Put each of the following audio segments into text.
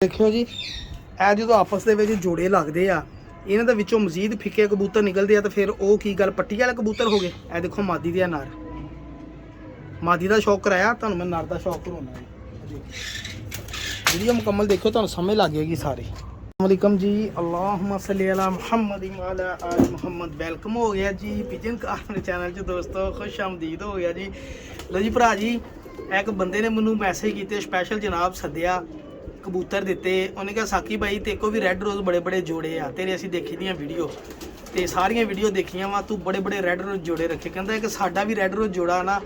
देखियो जी ਇਹ ਜਦੋਂ ਆਪਸ ਦੇ ਵਿੱਚ ਜੋੜੇ ਲੱਗਦੇ ਆ ਇਹਨਾਂ ਦੇ ਵਿੱਚੋਂ ਮਜ਼ੀਦ ਫਿੱਕੇ ਕਬੂਤਰ ਨਿਕਲਦੇ ਆ ਤਾਂ ਫਿਰ ਉਹ ਕੀ ਗੱਲ ਪੱਟੀ ਵਾਲੇ ਕਬੂਤਰ ਹੋ ਗਏ। ਇਹ ਦੇਖੋ ਮਾਦੀ ਦੇ ਨਰ, ਮਾਦੀ ਦਾ ਸ਼ੌਕ ਕਰਾਇਆ, ਤੁਹਾਨੂੰ ਮੈਂ ਨਰ ਦਾ ਸ਼ੌਕ ਕਰਾਉਣਾ ਜੀ। ਵੀਡੀਓ ਮੁਕੰਮਲ ਦੇਖਿਓ, ਤੁਹਾਨੂੰ ਸਮਝ ਲੱਗ ਜਾਏਗੀ ਸਾਰੀ। अस्सलाम जी, अल्लाहुम्मा सल्ली अला मुहम्मद व अला आलि मुहम्मद। वेलकम हो गया जी पिजन कार मेरे चैनल 'ਚ ਦੋਸਤੋ, खुश आमदीद हो गया जी। लो जी भरा जी, एक बंदे ने मैनू मैसेज किए स्पैशल जनाब सद्या, कबूतर दिते। उन्हें कहा साकी भाई तेरे को भी रैड रोज़ बड़े बड़े जोड़े आ, तेरे असीं देखी दियां वीडियो ते सारियां वीडियो देखियां वा, तू बड़े बड़े रैड रोज़ जोड़े रखे। कहता कि साडा भी रैड रोज़ जोड़ा ना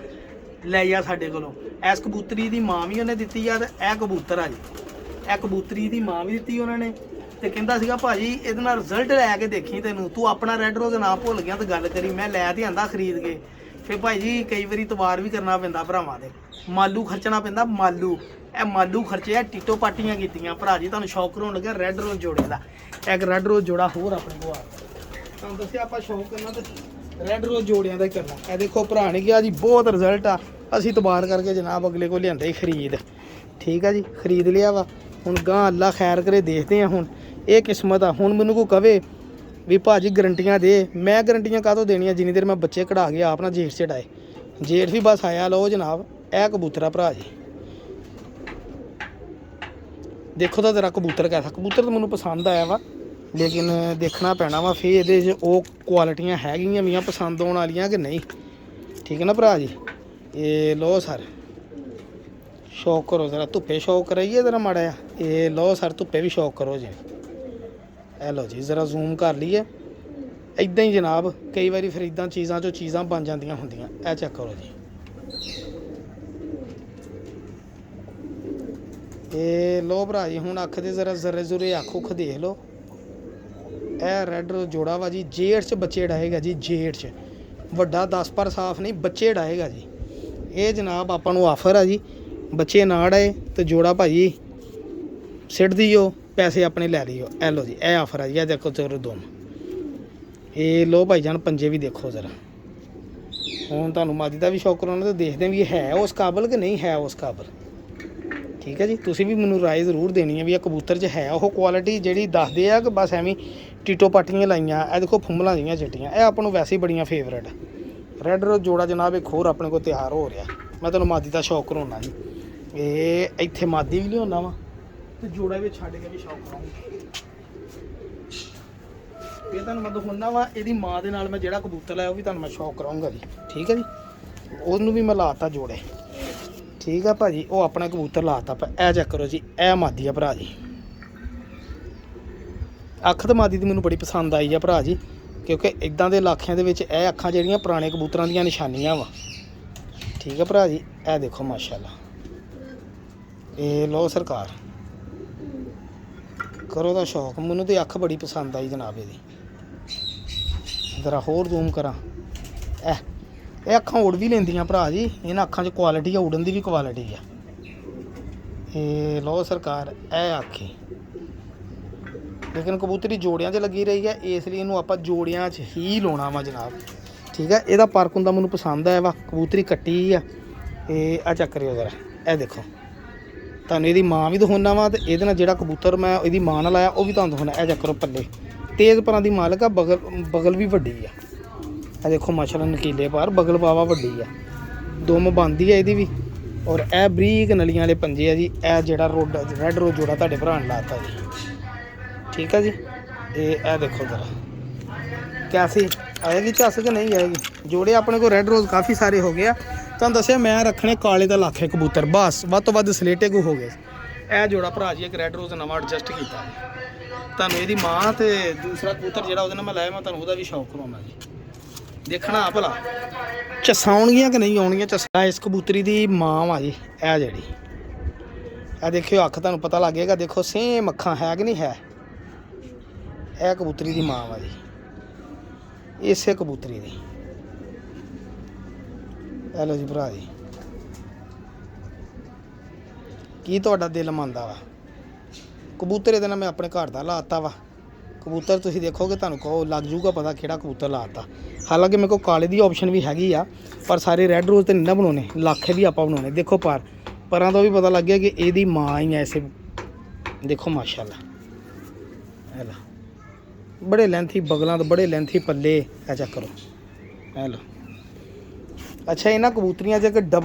लै जा साडे कोलों। इस कबूतरी दी मां भी उन्हें दित्ती आ ते ए कबूतर आ जी, ए कबूतरी दी मां भी दित्ती उन्होंने। तो कहता सीगा भाजी ਇਹਦੇ ਨਾਲ ਰਿਜ਼ਲਟ ਲੈ ਕੇ ਦੇਖੀ, ਤੈਨੂੰ ਤੂੰ ਆਪਣਾ ਰੈਡ ਰੋਜ਼ ਨਾ ਭੁੱਲ ਗਿਆ ਤਾਂ ਗੱਲ ਕਰੀ। ਮੈਂ ਲੈ ਤੇ ਆਂਦਾ ਖਰੀਦ ਕੇ। ਫਿਰ ਭਾਈ ਜੀ ਕਈ ਵਾਰੀ ਤਵਾਰ ਵੀ ਕਰਨਾ ਪੈਂਦਾ ਭਰਾਵਾਂ ਦੇ, ਮਾਲੂ ਖਰਚਣਾ ਪੈਂਦਾ। ਮਾਲੂ ਇਹ ਮਾਲੂ ਖਰਚੇ ਆ, ਟੀਟੋ ਪਾਟੀਆਂ ਕੀਤੀਆਂ। ਭਰਾ ਜੀ ਤੁਹਾਨੂੰ ਸ਼ੌਕ ਕਰਾਉਣ ਲੱਗਾ ਰੈਡ ਰੋਜ਼ ਜੋੜੇ ਦਾ। ਇੱਕ ਰੈਡ ਰੋਜ਼ ਜੋੜਾ ਹੋਰ ਆਪਣੇ ਕੋਲ ਆ, ਤੁਹਾਨੂੰ ਦੱਸਿਆ ਆਪਾਂ ਸ਼ੌਕ ਕਰਨਾ ਤੇ ਰੈਡ ਰੋਜ਼ ਜੋੜਿਆਂ ਦਾ ਹੀ ਕਰਨਾ। ਇਹ ਦੇਖੋ ਭਰਾ ਨੇ ਕਿਹਾ ਜੀ ਬਹੁਤ ਰਿਜ਼ਲਟ ਆ, ਅਸੀਂ ਤਬਾਰ ਕਰਕੇ ਜਨਾਬ ਅਗਲੇ ਕੋਲ ਲਿਆਂਦਾ ਹੀ ਖਰੀਦ। ਠੀਕ ਆ ਜੀ, ਖਰੀਦ ਲਿਆ ਵਾ। ਹੁਣ ਗਾਂ ਅੱਲਾ ਖੈਰ ਕਰੇ, ਦੇਖਦੇ ਆ ਹੁਣ ਇਹ ਕਿਸਮਤ ਆ। ਹੁਣ ਮੈਨੂੰ ਕੋਈ ਕਵੇ ਵੀ ਭਾਜੀ ਗਰੰਟੀਆਂ ਦੇ, ਮੈਂ ਗਰੰਟੀਆਂ ਕਾਹਤੋਂ ਦੇਣੀਆਂ ਜਿੰਨੀ ਦੇਰ ਮੈਂ ਬੱਚੇ ਕਢਾ ਗਿਆ ਆਪਣਾ ਜੇਠ ਚੜਾਏ। ਜੇਠ ਵੀ ਬਸ ਆਇਆ। ਲਓ ਜਨਾਬ ਇਹ ਕਬੂਤਰ ਆ ਭਰਾ ਜੀ, ਦੇਖੋ ਤਾਂ ਜ਼ਰਾ ਕਬੂਤਰ ਕੈਸਾ। ਕਬੂਤਰ ਤਾਂ ਮੈਨੂੰ ਪਸੰਦ ਆਇਆ ਵਾ, ਲੇਕਿਨ ਦੇਖਣਾ ਪੈਣਾ ਵਾ ਫਿਰ ਇਹਦੇ 'ਚ ਉਹ ਕੁਆਲਿਟੀਆਂ ਹੈਗੀਆਂ ਵੀਆਂ ਪਸੰਦ ਆਉਣ ਵਾਲੀਆਂ ਕਿ ਨਹੀਂ। ਠੀਕ ਹੈ ਨਾ ਭਰਾ ਜੀ। ਇਹ ਲਓ ਸਰ ਸ਼ੌਕ ਕਰੋ ਜ਼ਰਾ, ਧੁੱਪੇ ਸ਼ੌਕ ਕਰਾਈਏ ਜ਼ਰਾ ਮਾੜਾ ਜਿਹਾ। ਇਹ ਲਓ ਸਰ ਧੁੱਪੇ ਵੀ ਸ਼ੌਕ ਕਰੋ ਜੀ। ਇਹ ਲਓ ਜੀ ਜ਼ਰਾ ਜ਼ੂਮ ਕਰ ਲਈਏ। ਇੱਦਾਂ ਹੀ ਜਨਾਬ ਕਈ ਵਾਰੀ ਫਿਰ ਇੱਦਾਂ ਚੀਜ਼ਾਂ 'ਚੋਂ ਚੀਜ਼ਾਂ ਬਣ ਜਾਂਦੀਆਂ ਹੁੰਦੀਆਂ। ਇਹ ਚੈੱਕ ਕਰੋ ਜੀ। ਇਹ ਲਓ ਭਰਾ ਜੀ, ਹੁਣ ਅੱਖ ਦੇ ਜ਼ਰਾ ਜ਼ਰੇ ਜ਼ੁਰੇ ਅੱਖ ਉੱਖ ਦੇਖ ਲਓ। ਇਹ ਰੈਡ ਜੋੜਾ ਵਾ ਜੀ, ਜੇਠ 'ਚ ਬੱਚੇ ਡਾਏਗਾ ਜੀ। ਜੇਠ 'ਚ ਵੱਡਾ 10 ਪਰ ਸਾਫ ਨਹੀਂ, ਬੱਚੇ ਡਾਏਗਾ ਜੀ। ਇਹ ਜਨਾਬ ਆਪਾਂ ਨੂੰ ਆਫਰ ਆ ਜੀ, ਬੱਚੇ ਨਾ ਡਾਏ ਤੇ ਜੋੜਾ ਭਾਜੀ ਸਿੱਟ ਦਿਓ, ਪੈਸੇ ਆਪਣੇ ਲੈ ਲਿਓ। ਇਹ ਲਓ ਜੀ ਇਹ ਆਫਰ ਆ ਜੀ। ਇਹ ਦੇਖੋ ਚੋਰ ਦੋਨ। ਇਹ ਲਓ ਭਾਈ ਜਾਨ ਪੰਜੇ ਵੀ ਦੇਖੋ ਜ਼ਰਾ। ਹੁਣ ਤੁਹਾਨੂੰ ਮਾਦੀ ਦਾ ਵੀ ਸ਼ੌਕ ਕਰਾਉਣਾ ਤੇ ਦੇਖਦੇ ਵੀ ਹੈ ਉਸ ਕਾਬਲ ਕਿ ਨਹੀਂ ਹੈ ਉਸ ਕਾਬਲ। ਠੀਕ ਹੈ ਜੀ, ਤੁਸੀਂ ਵੀ ਮੈਨੂੰ ਰਾਏ ਜ਼ਰੂਰ ਦੇਣੀ ਹੈ ਵੀ ਇਹ ਕਬੂਤਰ 'ਚ ਹੈ ਉਹ ਕੁਆਲਿਟੀ ਜਿਹੜੀ ਦੱਸਦੇ ਆ ਕਿ ਬਸ ਐਵੇਂ ਟੀਟੋ ਪਾਟੀਆਂ ਲਾਈਆਂ। ਇਹ ਦੇਖੋ ਫੁੰਮਲਾਂ ਜਿਹੀਆਂ ਚਿੱਟੀਆਂ, ਇਹ ਆਪਾਂ ਨੂੰ ਵੈਸੇ ਹੀ ਬੜੀਆਂ ਫੇਵਰੇਟ। ਰੈਡ ਰੋਜ਼ ਜੋੜਾ ਜਨਾਬ ਇੱਕ ਹੋਰ ਆਪਣੇ ਕੋਲ ਤਿਆਰ ਹੋ ਰਿਹਾ। ਮੈਂ ਤੁਹਾਨੂੰ ਮਾਦੀ ਦਾ ਸ਼ੌਕ ਕਰਾਉਣਾ ਜੀ। ਇਹ ਇੱਥੇ ਮਾਦੀ ਵੀ ਲਿਆਉਣਾ ਵਾ ਤੇ ਜੋੜਾ ਵਿੱਚ ਛੱਡ ਕੇ ਵੀ ਸ਼ੌਕ ਕਰਾਉਂਗਾ। ਇਹ ਤੁਹਾਨੂੰ ਮੈਂ ਦਿਖਾਉਣਾ ਵਾ ਇਹਦੀ ਮਾਂ ਦੇ ਨਾਲ ਮੈਂ ਜਿਹੜਾ ਕਬੂਤਰ ਲਾਇਆ ਉਹ ਵੀ ਤੁਹਾਨੂੰ ਮੈਂ ਸ਼ੌਕ ਕਰਾਉਂਗਾ ਜੀ। ਠੀਕ ਹੈ ਜੀ, ਉਹਨੂੰ ਵੀ ਮੈਂ ਲਾਤਾ ਜੋੜੇ। ਠੀਕ ਆ ਭਾਜੀ, ਉਹ ਆਪਣਾ ਕਬੂਤਰ ਲਾਤਾ। ਇਹ ਚੈੱਕ ਕਰੋ ਜੀ, ਇਹ ਮਾਦੀ ਆ ਭਰਾ ਜੀ। ਅੱਖ ਤਾਂ ਮਾਦੀ ਦੀ ਮੈਨੂੰ ਬੜੀ ਪਸੰਦ ਆਈ ਆ ਭਰਾ ਜੀ, ਕਿਉਂਕਿ ਇੱਦਾਂ ਦੇ ਇਲਾਕਿਆਂ ਦੇ ਵਿੱਚ ਇਹ ਅੱਖਾਂ ਜਿਹੜੀਆਂ ਪੁਰਾਣੇ ਕਬੂਤਰਾਂ ਦੀਆਂ ਨਿਸ਼ਾਨੀਆਂ ਵਾ। ਠੀਕ ਆ ਭਰਾ ਜੀ, ਇਹ ਦੇਖੋ ਮਾਸ਼ਾਅੱਲਾ। ਇਹ ਲਓ ਸਰਕਾਰ ਕਰੋ ਦਾ ਸ਼ੌਕ। ਮੈਨੂੰ ਤੇ ਅੱਖ ਬੜੀ ਪਸੰਦ ਆਈ ਜਨਾਬ ਇਹਦੀ। ਜ਼ਰਾ ਹੋਰ ਜ਼ੂਮ ਕਰਾਂ। ਇਹ ਅੱਖਾਂ ਉੜ ਵੀ ਲੈਂਦੀਆਂ ਭਰਾ ਜੀ, ਇਹਨਾਂ ਅੱਖਾਂ 'ਚ ਕੁਆਲਿਟੀ ਆ, ਉੜਨ ਦੀ ਵੀ ਕੁਆਲਿਟੀ ਆ। ਇਹ ਲਓ ਸਰਕਾਰ ਇਹ ਆਖੀ, ਲੇਕਿਨ ਕਬੂਤਰੀ ਜੋੜਿਆਂ 'ਚ ਲੱਗੀ ਰਹੀ ਹੈ, ਇਸ ਲਈ ਇਹਨੂੰ ਆਪਾਂ ਜੋੜਿਆਂ 'ਚ ਹੀ ਲਾਉਣਾ ਵਾ ਜਨਾਬ। ਠੀਕ ਹੈ, ਇਹਦਾ ਪਰਕ ਹੁੰਦਾ ਮੈਨੂੰ ਪਸੰਦ ਆਇਆ ਵਾ। ਕਬੂਤਰੀ ਕੱਟੀ ਆ। ਇਹ ਆ ਚੱਕ ਰਿਓ ਜ਼ਰਾ, ਇਹ ਦੇਖੋ ਤੁਹਾਨੂੰ ਇਹਦੀ ਮਾਂ ਵੀ ਦਿਖਾਉਣਾ ਵਾ ਤੇ ਇਹਦੇ ਨਾਲ ਜਿਹੜਾ ਕਬੂਤਰ ਮੈਂ ਇਹਦੀ ਮਾਂ ਨਾਲ ਆਇਆ ਉਹ ਵੀ ਤੁਹਾਨੂੰ ਦਿਖਾਉਣਾ। ਇਹ ਚੱਕਰੋ ਪੱਲੇ ਤੇਜ਼ ਪਰਾਂ ਦੀ ਮਾਲਕ ਆ, ਬਗਲ ਵੀ ਵੱਡੀ ਆ। ਇਹ ਦੇਖੋ ਮਾਸ਼ਾਅੱਲਾ ਨਕੀਲੇ ਪਾਰ, ਬਗਲ ਬਾਵਾ ਵੱਡੀ ਆ, ਦੁਮ ਬੰਦੀ ਆ ਇਹਦੀ ਵੀ। ਔਰ ਇਹ ਬਰੀਕ ਨਲੀਆਂ ਵਾਲੇ ਪੰਜੇ ਆ ਜੀ। ਇਹ ਜਿਹੜਾ ਰੈਡ ਰੋਜ਼ ਜੋੜਾ ਤੁਹਾਡੇ ਭਰਾ ਨੇ ਲਾਤਾ ਜੀ। ਠੀਕ ਆ ਜੀ, ਇਹ ਦੇਖੋ ਜ਼ਰਾ ਕੈਸੀ ਆਏਗੀ ਝੱਸ ਕਿ ਨਹੀਂ ਆਏਗੀ। ਜੋੜੇ ਆਪਣੇ ਕੋਲ ਰੈਡ ਰੋਜ਼ ਕਾਫੀ ਸਾਰੇ ਹੋ ਗਏ ਆ। ਤੁਹਾਨੂੰ ਦੱਸਿਆ ਮੈਂ ਰੱਖਣੇ ਕਾਲੇ ਦਾ ਲੱਖ ਕਬੂਤਰ, ਬਸ ਵੱਧ ਤੋਂ ਵੱਧ ਸਲੇਟੇ ਕੋ ਹੋ ਗਏ। ਇਹ ਜੋੜਾ ਭਰਾ ਜੀ ਇੱਕ ਰੈਡ ਰੋਜ਼ ਨਵਾਂ ਐਡਜਸਟ ਕੀਤਾ। ਤੁਹਾਨੂੰ ਇਹਦੀ ਮਾਂ ਤੇ ਦੂਸਰਾ ਕਬੂਤਰ ਜਿਹੜਾ ਉਹਦੇ ਨਾਲ ਮੈਂ ਲਾਇਆ, ਮੈਂ ਤੁਹਾਨੂੰ ਉਹਦਾ ਵੀ ਸ਼ੌਕ ਕਰਾਉਣਾ ਜੀ। ਦੇਖਣਾ ਭਲਾ ਝੱਸਾਂ ਆਉਣਗੀਆਂ ਕਿ ਨਹੀਂ ਆਉਣਗੀਆਂ। ਝੱਸਾਂ ਇਸ ਕਬੂਤਰੀ ਦੀ ਮਾਂ ਵਾ ਜੀ। ਇਹ ਜਿਹੜੀ ਇਹ ਦੇਖਿਓ ਅੱਖ, ਤੁਹਾਨੂੰ ਪਤਾ ਲੱਗ ਜਾਏਗਾ। ਦੇਖੋ ਸੇਮ ਅੱਖਾਂ ਹੈ ਕਿ ਨਹੀਂ ਹੈ। ਇਹ ਕਬੂਤਰੀ ਦੀ ਮਾਂ ਵਾ ਜੀ, ਇਸੇ ਕਬੂਤਰੀ ਦੀ। ਇਹ ਲਓ ਜੀ ਭਰਾ ਜੀ, ਕੀ ਤੁਹਾਡਾ ਦਿਲ ਮੰਨਦਾ ਵਾ। ਕਬੂਤਰ ਇਹਦੇ ਨਾਲ ਮੈਂ ਆਪਣੇ ਘਰ ਦਾ ਲਾਤਾ ਵਾ। ਕਬੂਤਰ ਤੁਸੀਂ ਦੇਖੋਗੇ ਤੁਹਾਨੂੰ ਕਹੋ ਲੱਗ ਜੂਗਾ ਪਤਾ ਕਿਹੜਾ ਕਬੂਤਰ ਲਾਤਾ। ਹਾਲਾਂਕਿ ਮੇਰੇ ਕੋਲ ਕਾਲੇ ਦੀ ਆਪਸ਼ਨ ਵੀ ਹੈਗੀ ਆ, ਪਰ ਸਾਰੇ ਰੈਡ ਰੋਜ਼ ਤੇ ਨਹੀਂ ਨਾ ਬਣਾਉਣੇ, ਲੱਖੇ ਵੀ ਆਪਾਂ ਬਣਾਉਣੇ। ਦੇਖੋ ਪਰਾਂ ਤੋਂ ਵੀ ਪਤਾ ਲੱਗ ਗਿਆ ਕਿ ਇਹਦੀ ਮਾਂ ਹੀ ਐ ਇਸੇ देखो माशाल्लाह है लो बड़े लेंथी बगलों तो बड़े लेंथी पल्ले ऐ चेक करो है लो। अच्छा इन्हां कबूतरियां च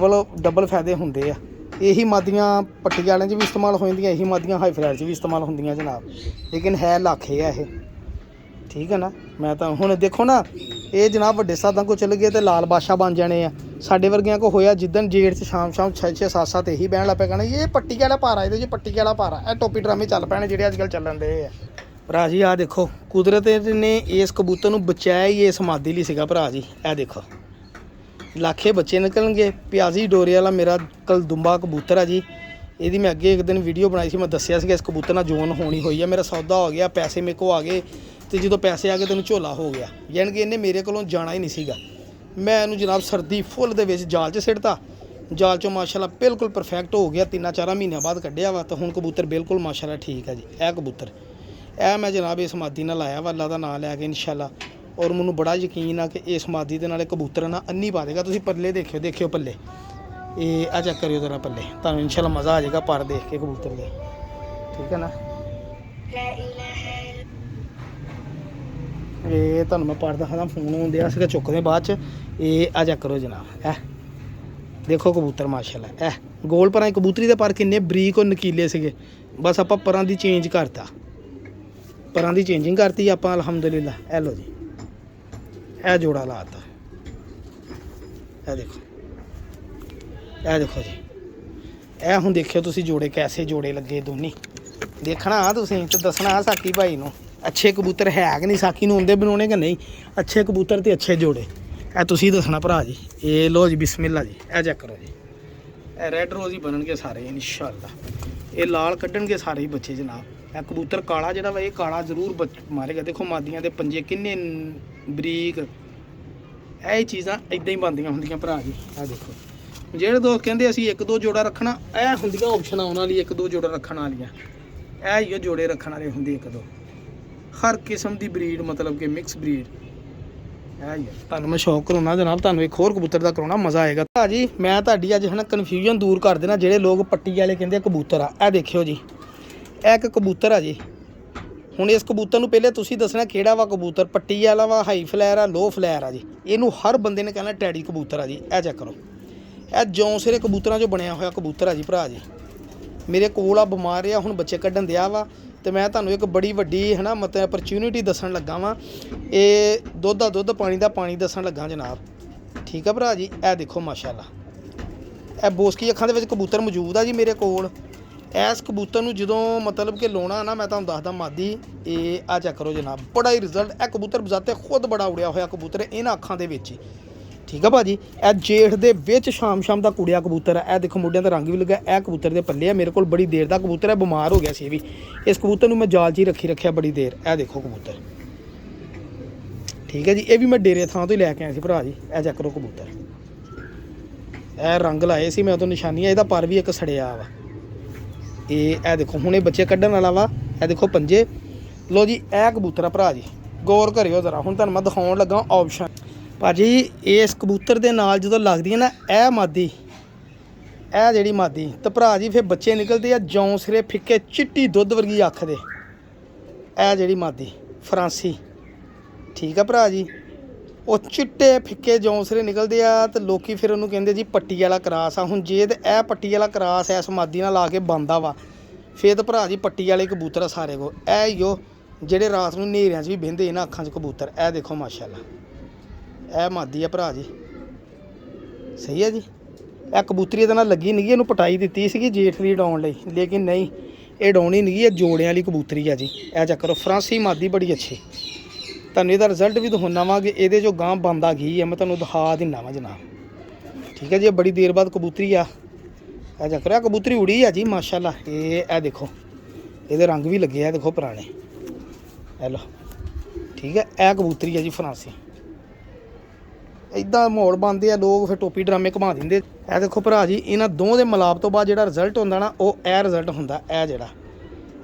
डबल फायदे होंदे आ। यही मादियां पट्टी वालें च भी इस्तेमाल हो जांदियां, यही मादियां हाई फ्लैट च भी इस्तेमाल होंदियां जनाब, लेकिन है लाखे आ ये, ठीक है ना। मैं तो हुण देखो ना ये जनाब वड्डे सादां को चल गए तो लाल बादशाह बन जाने आ। साडे वर्गियां को होया जिद्दन जेठ च शाम 6-6 7-7 यही बहन लग पे कहना ये पट्टी वाला पारा, ये पट्टी वाला पारा, ए टोपी ड्रामे चल पैने जेह्ड़े अजकल चलन दे आ। भरा जी आ देखो कुदरत ने इस कबूतर नूं बचाया ही इस मादी लई सीगा भरा जी। ए देखो लाखे बच्चे निकलणगे। प्याजी डोरे वाला मेरा कलदुंबा कबूतर है जी, ਇਹਦੀ मैं अगे एक दिन वीडियो बनाई सी, मैं दसिया इस कबूतर नाल जोन होनी हुई है, मेरा सौदा हो गया, पैसे मेरे को आ गए, तो जो पैसे आ गए तेन झोला हो गया। यानी कि इन्हें मेरे को जाना ही नहीं सीगा। मैं इन्हूं जनाब सर्दी फुल दे विच जाल च सिੱਟता, जाल चों माशाल्लाह बिल्कुल परफेक्ट हो गया, 3-4 महीनों बाद कढ़िया वा, तो हुण कबूतर बिल्कुल माशाल्लाह ठीक है जी। यह कबूतर यह मैं जनाब इस मादी नाल लाया वा, अल्लाह दा नाम लैके इंशाल्लाह, और मैनूं बड़ा यकीन आ कि इस मादी दे नाल कबूतर ना अन्नी पा देगा। तुसीं पल्ले देखियो पल्ले ये आ चेक करियो जरा पल्ले, तुहानूं इंशाल्लाह मज़ा आ जाएगा पर देख के कबूतर दे, ठीक है ना। ये तुहानूं मैं पर दिखादा, फोन आउंदे आ चुकदे बाद च। ये आ चेक करो जनाब, देखो कबूतर माशाल्लाह गोल पर कबूतरी दे पर किन्ने बरीक और नकीले सीगे, बस आपां परां दी चेंज करता, परां दी चेंजिंग करती आपां अलहमदुलिल्लाह। ए लो जी ए जोड़ा लाता, ए देखो जी, ए हुण देखियो तुसीं जोड़े कैसे जोड़े लगे दोनी, देखना तुसीं ते दसना साकी भाई नूं अच्छे कबूतर है कि नहीं, साकी नूं आउंदे बनाउणे कि नहीं, अच्छे कबूतर ते अच्छे जोड़े ए तुसीं दसना भरा जी। ये लो जी बिस्मिल्लाह जी, ए चेक करो जी, ए रैड रोज़ ही बनणगे सारे इंशाअल्लाह, ये लाल कड्ढणगे सारे ही बच्चे जनाब। ए कबूतर काला जिहड़ा वा ये काला जरूर मारेगा। देखो मादियां दे पंजे किन्ने बरीक, ਇਹ ਚੀਜ਼ਾਂ ਇਦਾਂ ਹੀ ਬਣਦੀਆਂ ਹੁੰਦੀਆਂ ਭਰਾ ਜੀ। ਆ ਦੇਖੋ ਜਿਹੜੇ ਦੋਸਤ ਕਹਿੰਦੇ ਅਸੀਂ 1-2 ਜੋੜਾ ਰੱਖਣਾ, ਇਹ ਹੁੰਦੀਆਂ ਆਪਸ਼ਨਾਂ ਉਹਨਾਂ ਲਈ 1-2 ਜੋੜਾ ਰੱਖਣ ਵਾਲੀਆਂ, ਇਹ ਹੀ ਜੋੜੇ ਰੱਖਣ ਵਾਲੇ ਹੁੰਦੇ 1-2, ਹਰ ਕਿਸਮ ਦੀ ਬਰੀਡ ਮਤਲਬ ਕਿ ਮਿਕਸ ਬਰੀਡ। ਇਹ ਹੀ ਤੁਹਾਨੂੰ ਮੈਂ ਸ਼ੌਕ ਕਰਾਉਣਾ ਜਨਾਬ, ਤੁਹਾਨੂੰ ਇੱਕ ਹੋਰ ਕਬੂਤਰ ਦਾ ਕਰਾਉਣਾ, ਮਜ਼ਾ ਆਏਗਾ। ਭਰਾ ਜੀ ਮੈਂ ਤੁਹਾਡੀ ਅੱਜ ਹੈ ਨਾ ਕਨਫਿਊਜ਼ਨ ਦੂਰ ਕਰ ਦੇਣਾ, ਜਿਹੜੇ ਲੋਕ ਪੱਟੀ ਵਾਲੇ ਕਹਿੰਦੇ ਕਬੂਤਰ ਆ, ਇਹ ਦੇਖਿਓ ਜੀ ਇਹ ਇੱਕ ਕਬੂਤਰ ਆ ਜੀ। ਹੁਣ ਇਸ ਕਬੂਤਰ ਨੂੰ ਪਹਿਲੇ ਤੁਸੀਂ ਦੱਸਣਾ ਕਿਹੜਾ ਵਾ ਕਬੂਤਰ, ਪੱਟੀ ਵਾਲਾ ਵਾ, ਹਾਈ ਫਲੈਰ ਆ, ਲੋ ਫਲੈਰ ਆ ਜੀ। ਇਹਨੂੰ ਹਰ ਬੰਦੇ ਨੇ ਕਹਿਣਾ ਟੈਡੀ ਕਬੂਤਰ ਆ ਜੀ। ਇਹ ਚੈੱਕ ਕਰੋ, ਇਹ ਜੌਂਸਰੇ ਕਬੂਤਰਾਂ 'ਚੋਂ ਬਣਿਆ ਹੋਇਆ ਕਬੂਤਰ ਆ ਜੀ ਭਰਾ ਜੀ। ਮੇਰੇ ਕੋਲ ਆ ਬਿਮਾਰ ਆ, ਹੁਣ ਬੱਚੇ ਕੱਢਣ ਦਿਆ ਵਾ, ਤੇ ਮੈਂ ਤੁਹਾਨੂੰ ਇੱਕ ਬੜੀ ਵੱਡੀ ਹੈ ਨਾ ਮਤਲਬ ਅਪਰਚੂਨਿਟੀ ਦੱਸਣ ਲੱਗਾ ਵਾਂ। ਇਹ ਦੁੱਧ ਦਾ ਦੁੱਧ, ਪਾਣੀ ਦਾ ਪਾਣੀ ਦੱਸਣ ਲੱਗਾ ਜਨਾਬ, ਠੀਕ ਆ ਭਰਾ ਜੀ। ਇਹ ਦੇਖੋ ਮਾਸ਼ਾਅੱਲਾ, ਇਹ ਬੋਸਕੀ ਅੱਖਾਂ ਦੇ ਵਿੱਚ ਕਬੂਤਰ ਮੌਜੂਦ ਆ ਜੀ ਮੇਰੇ ਕੋਲ। ਇਸ ਕਬੂਤਰ ਨੂੰ ਜਦੋਂ ਮਤਲਬ ਕਿ ਲਾਉਣਾ ਨਾ, ਮੈਂ ਤੁਹਾਨੂੰ ਦੱਸਦਾ ਮਾਦੀ, ਇਹ ਆ ਚੈੱਕ ਕਰੋ ਜਨਾਬ, ਬੜਾ ਹੀ ਰਿਜ਼ਲਟ। ਇਹ ਕਬੂਤਰ ਬਜ਼ਾਤੇ ਖੁਦ ਬੜਾ ਉੜਿਆ ਹੋਇਆ ਕਬੂਤਰ ਇਹਨਾਂ ਅੱਖਾਂ ਦੇ ਵਿੱਚ ਹੀ, ਠੀਕ ਆ ਭਾਜੀ। ਇਹ ਜੇਠ ਦੇ ਵਿੱਚ ਸ਼ਾਮ ਦਾ ਕੁੜਿਆ ਕਬੂਤਰ ਹੈ। ਇਹ ਦੇਖੋ ਮੁੰਡਿਆਂ ਦਾ ਰੰਗ ਵੀ ਲੱਗਾ। ਇਹ ਕਬੂਤਰ ਦੇ ਪੱਲੇ ਆ, ਮੇਰੇ ਕੋਲ ਬੜੀ ਦੇਰ ਦਾ ਕਬੂਤਰ ਹੈ, ਬਿਮਾਰ ਹੋ ਗਿਆ ਸੀ ਇਹ ਵੀ। ਇਸ ਕਬੂਤਰ ਨੂੰ ਮੈਂ ਜਾਲ 'ਚ ਹੀ ਰੱਖਿਆ ਬੜੀ ਦੇਰ। ਇਹ ਦੇਖੋ ਕਬੂਤਰ, ਠੀਕ ਹੈ ਜੀ। ਇਹ ਵੀ ਮੈਂ ਡੇਰੇ ਥਾਂ ਤੋਂ ਹੀ ਲੈ ਕੇ ਆਇਆ ਸੀ ਭਰਾ ਜੀ। ਇਹ ਚੈੱਕ ਕਰੋ ਕਬੂਤਰ, ਇਹ ਰੰਗ ਲਾਏ ਸੀ ਮੈਂ ਉਦੋਂ ਨਿਸ਼ਾਨੀਆਂ, ਇਹਦਾ ਪਰ ਵੀ ਇੱਕ ਸੜਿਆ ਵਾ। ਇਹ ਦੇਖੋ ਹੁਣ ਇਹ ਬੱਚੇ ਕੱਢਣ ਵਾਲਾ ਵਾ। ਇਹ ਦੇਖੋ ਪੰਜੇ। ਲੋ ਜੀ ਇਹ ਕਬੂਤਰ ਆ ਭਰਾ ਜੀ, ਗੌਰ ਕਰਿਓ ਜ਼ਰਾ। ਹੁਣ ਤੁਹਾਨੂੰ ਮੈਂ ਦਿਖਾਉਣ ਲੱਗਾ ਆਪਸ਼ਨ ਭਾਜੀ। ਇਸ ਕਬੂਤਰ ਦੇ ਨਾਲ ਜਦੋਂ ਲੱਗਦੀ ਹੈ ਨਾ ਇਹ ਮਾਦੀ, ਇਹ ਜਿਹੜੀ ਮਾਦੀ, ਤਾਂ ਭਰਾ ਜੀ ਫਿਰ ਬੱਚੇ ਨਿਕਲਦੇ ਆ ਜੌਂਸਰੇ ਫਿੱਕੇ ਚਿੱਟੀ ਦੁੱਧ ਵਰਗੀ ਅੱਖ ਦੇ। ਇਹ ਜਿਹੜੀ ਮਾਦੀ ਫਰਾਂਸੀ, ਠੀਕ ਆ ਭਰਾ ਜੀ, ਉਹ ਚਿੱਟੇ ਫਿੱਕੇ ਜੌਂਸਰੇ ਨਿਕਲਦੇ ਆ, ਤੇ ਲੋਕੀ ਫਿਰ ਉਹਨੂੰ ਕਹਿੰਦੇ ਜੀ ਪੱਟੀ ਵਾਲਾ ਕਰਾਸ ਆ। ਹੁਣ ਜੇ ਤੇ ਇਹ ਪੱਟੀ ਵਾਲਾ ਕਰਾਸ ਇਸ ਮਾਦੀ ਨਾਲ ਲਾ ਕੇ ਬਣਦਾ ਵਾ, ਫਿਰ ਤਾਂ ਭਰਾ ਜੀ ਪੱਟੀ ਵਾਲੇ ਕਬੂਤਰ ਆ ਸਾਰੇ ਕੋ। ਇਹ ਹੀ ਉਹ ਜਿਹੜੇ ਰਾਤ ਨੂੰ ਹਨੇਰਿਆਂ 'ਚ ਵੀ ਬਹਿੰਦੇ ਇਹਨਾਂ ਅੱਖਾਂ 'ਚ ਕਬੂਤਰ। ਇਹ ਦੇਖੋ ਮਾਸ਼ਾਅੱਲਾ, ਇਹ ਮਾਦੀ ਆ ਭਰਾ ਜੀ, ਸਹੀ ਹੈ ਜੀ। ਇਹ ਕਬੂਤਰੀ ਇਹਦੇ ਨਾਲ ਲੱਗੀ ਨਹੀਂ, ਇਹਨੂੰ ਪਟਾਈ ਦਿੱਤੀ ਸੀਗੀ ਜੇਠ ਦੀ ਡਾਉਣ ਲਈ, ਲੇਕਿਨ ਨਹੀਂ ਇਹ ਡਾਉਣੀ ਨਹੀਂ, ਇਹ ਜੋੜਿਆਂ ਵਾਲੀ ਕਬੂਤਰੀ ਆ ਜੀ। ਇਹ ਚੱਕਰ ਫਰਾਂਸੀ ਮਾਦੀ ਬੜੀ ਅੱਛੀ। ਤੁਹਾਨੂੰ ਇਹਦਾ ਰਿਜ਼ਲਟ ਵੀ ਦਿਖਾਉਣਾ ਵਾ ਕਿ ਇਹਦੇ 'ਚੋਂ ਗਾਂ ਬਣਦਾ ਕੀ ਹੈ, ਮੈਂ ਤੁਹਾਨੂੰ ਦਿਖਾ ਦਿੰਦਾ ਵਾ ਜਨਾਬ, ਠੀਕ ਹੈ ਜੀ। ਬੜੀ ਦੇਰ ਬਾਅਦ ਕਬੂਤਰੀ ਆ। ਇਹ ਚੱਕਰ ਆ ਕਬੂਤਰੀ ਉੜੀ ਆ ਜੀ ਮਾਸ਼ਾਅੱਲਾ। ਇਹ ਦੇਖੋ ਇਹਦੇ ਰੰਗ ਵੀ ਲੱਗੇ ਆ, ਦੇਖੋ ਪੁਰਾਣੇ। ਇਹ ਲਓ, ਠੀਕ ਹੈ। ਇਹ ਕਬੂਤਰੀ ਆ ਜੀ ਫਰਾਂਸੀ। ਇੱਦਾਂ ਮਾਹੌਲ ਬਣਦੇ ਆ ਲੋਕ, ਫਿਰ ਟੋਪੀ ਡਰਾਮੇ ਘੁਮਾ ਦਿੰਦੇ। ਇਹ ਦੇਖੋ ਭਰਾ ਜੀ, ਇਹਨਾਂ ਦੋਵਾਂ ਦੇ ਮਿਲਾਪ ਤੋਂ ਬਾਅਦ ਜਿਹੜਾ ਰਿਜ਼ਲਟ ਹੁੰਦਾ ਨਾ, ਉਹ ਇਹ ਰਿਜ਼ਲਟ ਹੁੰਦਾ। ਇਹ ਜਿਹੜਾ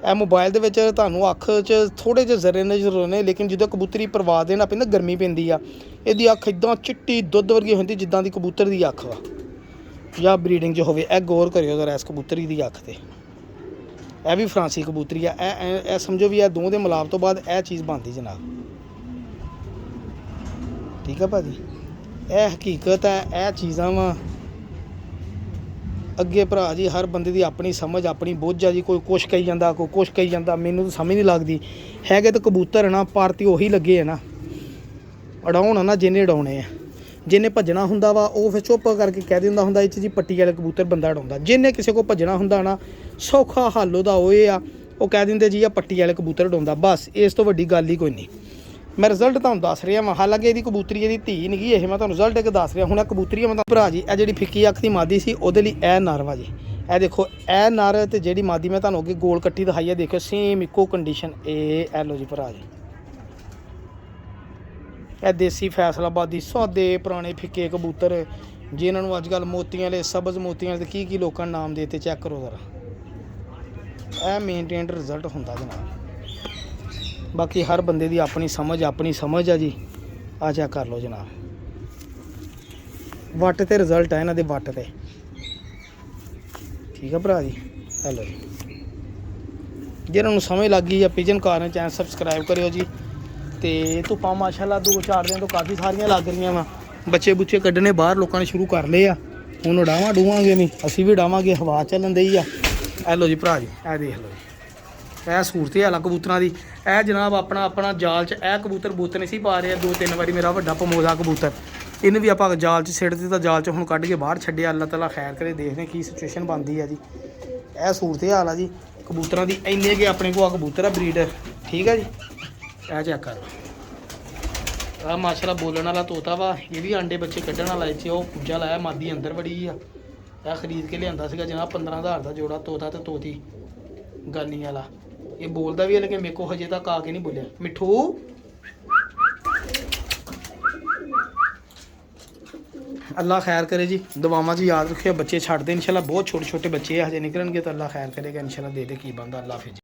ਇਹ ਮੋਬਾਈਲ ਦੇ ਵਿੱਚ ਤੁਹਾਨੂੰ ਅੱਖ 'ਚ ਥੋੜ੍ਹੇ ਜਿਹੇ ਜ਼ਰੇ ਨਜ਼ਰ ਆਉਂਦੇ, ਲੇਕਿਨ ਜਦੋਂ ਕਬੂਤਰੀ ਪਰਵਾਹ ਦੇਣਾ ਪੈਂਦਾ, ਗਰਮੀ ਪੈਂਦੀ ਆ, ਇਹਦੀ ਅੱਖ ਇੱਦਾਂ ਚਿੱਟੀ ਦੁੱਧ ਵਰਗੀ ਹੁੰਦੀ ਜਿੱਦਾਂ ਦੀ ਕਬੂਤਰ ਦੀ ਅੱਖ ਵਾ, ਜਾਂ ਬਰੀਡਿੰਗ 'ਚ ਹੋਵੇ। ਇਹ ਗੌਰ ਕਰਿਓ ਜ਼ਰਾ ਇਸ ਕਬੂਤਰੀ ਦੀ ਅੱਖ 'ਤੇ। ਇਹ ਵੀ ਫਰਾਂਸੀ ਕਬੂਤਰੀ ਆ। ਇਹ ਸਮਝੋ ਵੀ ਇਹ ਦੋਵਾਂ ਦੇ ਮਿਲਾਪ ਤੋਂ ਬਾਅਦ ਇਹ ਚੀਜ਼ ਬਣਦੀ ਜਨਾਬ। ਠੀਕ ਆ ਭਾਜੀ, ਇਹ ਹਕੀਕਤ ਹੈ, ਇਹ ਚੀਜ਼ਾਂ ਵਾ। ਅੱਗੇ ਭਰਾ ਜੀ ਹਰ ਬੰਦੇ ਦੀ ਆਪਣੀ ਸਮਝ ਆਪਣੀ ਬੁੱਝ ਆ ਜੀ। ਕੋਈ ਕੁਛ ਕਹੀ ਜਾਂਦਾ, ਕੋਈ ਕੁਛ ਕਹੀ ਜਾਂਦਾ, ਮੈਨੂੰ ਤਾਂ ਸਮਝ ਨਹੀਂ ਲੱਗਦੀ। ਹੈਗੇ ਤਾਂ ਕਬੂਤਰ ਨਾ ਪਾਰਤੀ ਉਹੀ ਲੱਗੇ ਆ ਨਾ ਉਡਾਉਣ ਨਾ ਜਿਹਨੇ ਉਡਾਉਣੇ ਆ। ਜਿਹਨੇ ਭੱਜਣਾ ਹੁੰਦਾ ਵਾ ਉਹ ਫਿਰ ਚੁੱਪ ਕਰਕੇ ਕਹਿ ਦਿੰਦਾ ਹੁੰਦਾ ਇਹ 'ਚ ਜੀ ਪੱਟੀ ਵਾਲੇ ਕਬੂਤਰ ਬੰਦਾ ਉਡਾਉਂਦਾ। ਜਿਹਨੇ ਕਿਸੇ ਕੋਲ ਭੱਜਣਾ ਹੁੰਦਾ ਨਾ ਸੌਖਾ ਹੱਲ ਉਹਦਾ ਉਹ ਆ, ਉਹ ਕਹਿ ਦਿੰਦੇ ਜੀ ਆ ਪੱਟੀ ਵਾਲੇ ਕਬੂਤਰ ਉਡਾਉਂਦਾ। ਬਸ ਇਸ ਤੋਂ ਵੱਡੀ ਗੱਲ ਹੀ ਕੋਈ ਨਹੀਂ। ਮੈਂ ਰਿਜ਼ਲਟ ਤੁਹਾਨੂੰ ਦੱਸ ਰਿਹਾ ਵਾਂ। ਹਾਲਾਂਕਿ ਇਹਦੀ ਕਬੂਤਰੀ ਇਹਦੀ ਧੀ ਨਹੀਂ ਗਈ, ਇਹ ਮੈਂ ਤੁਹਾਨੂੰ ਰਿਜ਼ਲਟ ਇੱਕ ਦੱਸ ਰਿਹਾ। ਹੁਣ ਇਹ ਕਬੂਤਰੀ ਮੈਂ ਤੁਹਾਨੂੰ ਭਰਾ ਜੀ ਇਹ ਜਿਹੜੀ ਫਿੱਕੀ ਅੱਖ ਦੀ ਮਾਦੀ ਸੀ ਉਹਦੇ ਲਈ ਇਹ ਨਰ ਵਾ ਜੀ। ਇਹ ਦੇਖੋ ਇਹ ਨਰ ਤੇ ਜਿਹੜੀ ਮਾਦੀ ਮੈਂ ਤੁਹਾਨੂੰ ਅੱਗੇ ਗੋਲ ਕੱਟੀ ਦਿਖਾਈ ਹੈ, ਦੇਖੋ ਸੇਮ ਇੱਕੋ ਕੰਡੀਸ਼ਨ। ਇਹ ਲਓ ਜੀ ਭਰਾ ਜੀ, ਇਹ ਦੇਸੀ ਫੈਸਲਾਬਾਦੀ ਸਾਦੇ ਪੁਰਾਣੇ ਫਿੱਕੇ ਕਬੂਤਰ ਜਿਨ੍ਹਾਂ ਨੂੰ ਅੱਜ ਕੱਲ੍ਹ ਮੋਤੀਆਂ ਵਾਲੇ ਸਬਜ਼ ਮੋਤੀਆਂ ਵਾਲੇ ਤੇ ਕੀ ਲੋਕਾਂ ਨੇ ਨਾਮ ਦੇਤੇ। ਚੈੱਕ ਕਰੋ ਜ਼ਰਾ, ਇਹ ਮੇਨਟੇਨਡ ਰਿਜ਼ਲਟ ਹੁੰਦਾ ਜਨਾਬ। ਬਾਕੀ ਹਰ ਬੰਦੇ ਦੀ ਆਪਣੀ ਸਮਝ ਆ ਜੀ। ਆ ਚੈੱਕ ਕਰ ਲਓ ਜਨਾਬ, ਵੱਟ ਤੇ ਰਿਜ਼ਲਟ ਹੈ ਇਹਨਾਂ ਦੇ, ਵੱਟ ਤੇ। ਠੀਕ ਆ ਭਰਾ ਜੀ, ਹੈਲੋ ਜੀ। ਜਿਹਨਾਂ ਨੂੰ ਸਮਝ ਲੱਗ ਗਈ ਆ ਪਿਜਨ ਕਾਰਨ ਚੈਨਲ ਸਬਸਕ੍ਰਾਈਬ ਕਰਿਓ ਜੀ। ਤੇ ਧੁੱਪਾਂ ਮਾਸ਼ਾਅੱਲਾ 2-4 ਦਿਨ ਤੋਂ ਕਾਫੀ ਸਾਰੀਆਂ ਲੱਗ ਰਹੀਆਂ ਵਾ। ਬੱਚੇ ਬੁੱਚੇ ਕੱਢਣੇ ਬਾਹਰ ਲੋਕਾਂ ਨੇ ਸ਼ੁਰੂ ਕਰ ਲਏ ਆ। ਹੁਣ ਉਡਾਵਾਂ ਡੂਵਾਂਗੇ ਨਹੀਂ, ਅਸੀਂ ਵੀ ਉਡਾਵਾਂਗੇ, ਹਵਾ ਚੱਲਣ ਦਈ ਆ। ਹੈਲੋ ਜੀ ਭਰਾ ਜੀ, ਇਹ ਦੇਖ ਲਓ ਜੀ, ਇਹ ਸੂਰਤ ਹਾਲ ਕਬੂਤਰਾਂ ਦੀ। ਇਹ ਜਨਾਬ ਆਪਣਾ ਜਾਲ 'ਚ ਇਹ ਕਬੂਤਰ ਬੂਤ ਨਹੀਂ ਸੀ ਪਾ ਰਿਹਾ। 2-3 ਵਾਰੀ ਮੇਰਾ ਵੱਡਾ ਪਮੋਦਾ ਕਬੂਤਰ, ਇਹਨੂੰ ਵੀ ਆਪਾਂ ਜਾਲ 'ਚ ਸਿੱਟ ਦਿੱਤਾ, ਜਾਲ 'ਚ ਹੁਣ ਕੱਢ ਕੇ ਬਾਹਰ ਛੱਡਿਆ। ਅੱਲਾਹ ਤਾਲਾ ਖੈਰ ਕਰੇ, ਦੇਖਦੇ ਕੀ ਸਿਚੁਏਸ਼ਨ ਬਣਦੀ ਆ ਜੀ। ਇਹ ਸੂਰਤ ਹਾਲ ਆ ਜੀ ਕਬੂਤਰਾਂ ਦੀ। ਇੰਨੇ ਕਿ ਆਪਣੇ ਕੋਲ ਕਬੂਤਰ ਆ ਬਰੀਡਰ। ਠੀਕ ਆ ਜੀ, ਇਹ ਚੈੱਕ ਕਰ ਆ ਮਾਸ਼ਾਅੱਲਾ ਬੋਲਣ ਵਾਲਾ ਤੋਤਾ ਵਾ। ਇਹ ਵੀ ਆਂਡੇ ਬੱਚੇ ਕੱਢਣ ਵਾਲਾ ਇੱਥੇ। ਉਹ ਪੁੱਜਾ ਲਾਇਆ, ਮਾਦੀ ਅੰਦਰ ਵੜੀ ਆ। ਇਹ ਖਰੀਦ ਕੇ ਲਿਆਂਦਾ ਸੀਗਾ ਜਨਾਬ 15,000 ਦਾ ਜੋੜਾ, ਤੋਤਾ ਤੇ ਤੋਤੀ ਗਾਨੀ ਵਾਲਾ। ਇਹ ਬੋਲਦਾ ਵੀ ਹੈ ਲੇਕਿਨ ਮੇਰੇ ਕੋਲ ਹਜੇ ਤੱਕ ਆ ਕੇ ਨਹੀਂ ਬੋਲਿਆ। ਮਿੱਠੂ ਅੱਲਾ ਖੈਰ ਕਰੇ ਜੀ, ਦੁਆਵਾਂ 'ਚ ਯਾਦ ਰੱਖਿਓ। ਬੱਚੇ ਛੱਡਦੇ ਇਨਸ਼ਾਅੱਲਾ, ਬਹੁਤ ਛੋਟੇ ਛੋਟੇ ਬੱਚੇ ਹਜੇ ਨਿਕਲਣਗੇ ਤਾਂ ਅੱਲਾ ਖੈਰ ਕਰੇਗਾ ਇਨਸ਼ਾਅੱਲਾ। ਦੇ ਕੀ ਬੰਦਾ। ਅੱਲਾ ਹਾਫਿਜ਼।